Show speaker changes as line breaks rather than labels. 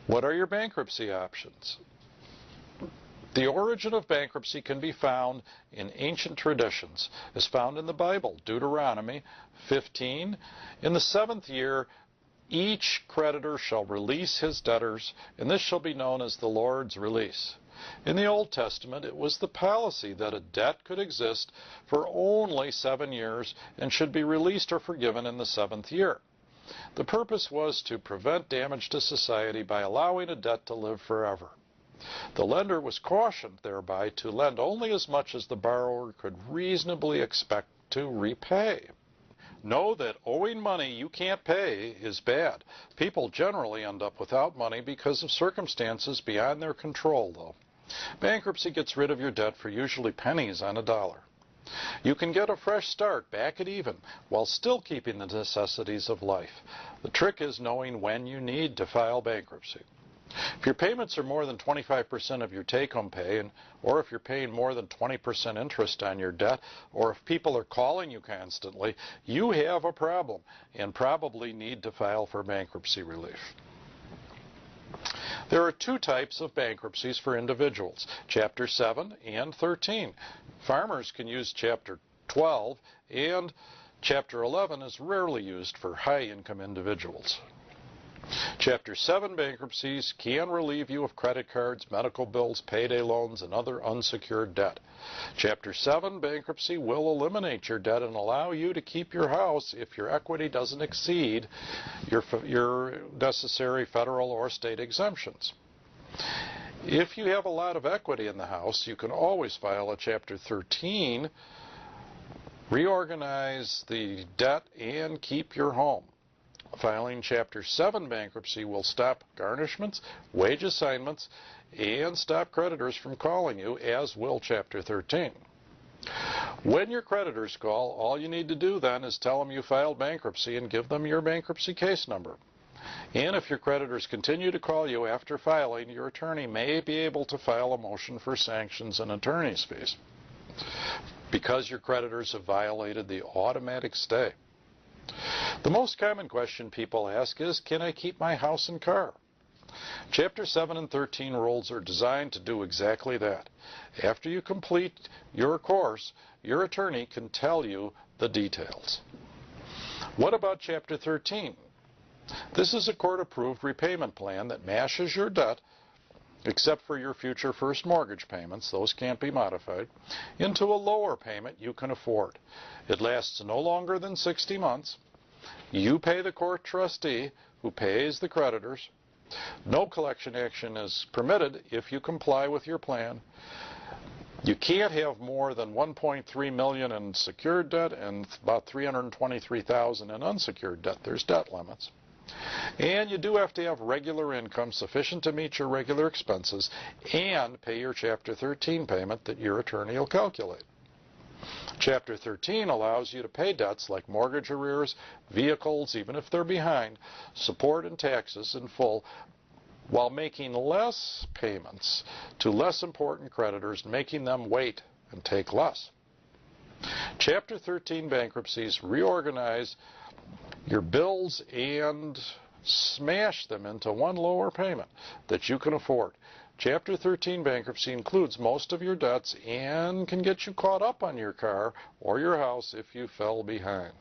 What are your bankruptcy options? The origin of bankruptcy can be found in ancient traditions, as found in the Bible, Deuteronomy 15. In the 7th year, each creditor shall release his debtors, and this shall be known as the Lord's release. In the Old Testament, it was the policy that a debt could exist for only 7 years and should be released or forgiven in the 7th year. The purpose was to prevent damage to society by allowing a debt to live forever. The lender was cautioned thereby to lend only as much as the borrower could reasonably expect to repay. Know that owing money you can't pay is bad. People generally end up without money because of circumstances beyond their control, though. Bankruptcy gets rid of your debt for usually pennies on a dollar. You can get a fresh start back at even while still keeping the necessities of life. The trick is knowing when you need to file bankruptcy. If your payments are more than 25% of your take-home pay, or if you're paying more than 20% interest on your debt, or if people are calling you constantly, you have a problem and probably need to file for bankruptcy relief. There are 2 types of bankruptcies for individuals, Chapter 7 and 13. Farmers can use Chapter 12, and Chapter 11 is rarely used for high-income individuals. Chapter 7 bankruptcies can relieve you of credit cards, medical bills, payday loans, and other unsecured debt. Chapter 7 bankruptcy will eliminate your debt and allow you to keep your house if your equity doesn't exceed your necessary federal or state exemptions. If you have a lot of equity in the house, you can always file a Chapter 13, reorganize the debt, and keep your home. Filing Chapter 7 bankruptcy will stop garnishments, wage assignments, and stop creditors from calling you, as will Chapter 13. When your creditors call, all you need to do then is tell them you filed bankruptcy and give them your bankruptcy case number. And if your creditors continue to call you after filing, your attorney may be able to file a motion for sanctions and attorney's fees because your creditors have violated the automatic stay. The most common question people ask is, can I keep my house and car? Chapter 7 and 13 rules are designed to do exactly that. After you complete your course, your attorney can tell you the details. What about Chapter 13? This is a court-approved repayment plan that mashes your debt, except for your future first mortgage payments, those can't be modified, into a lower payment you can afford. It lasts no longer than 60 months. You pay the court trustee, who pays the creditors. No collection action is permitted if you comply with your plan. You can't have more than $1.3 million in secured debt and about $323,000 in unsecured debt. There's debt limits. And you do have to have regular income sufficient to meet your regular expenses and pay your Chapter 13 payment that your attorney will calculate. Chapter 13 allows you to pay debts like mortgage arrears, vehicles, even if they're behind, support and taxes in full, while making less payments to less important creditors, making them wait and take less. Chapter 13 bankruptcies reorganize your bills and smash them into one lower payment that you can afford. Chapter 13 bankruptcy includes most of your debts and can get you caught up on your car or your house if you fell behind.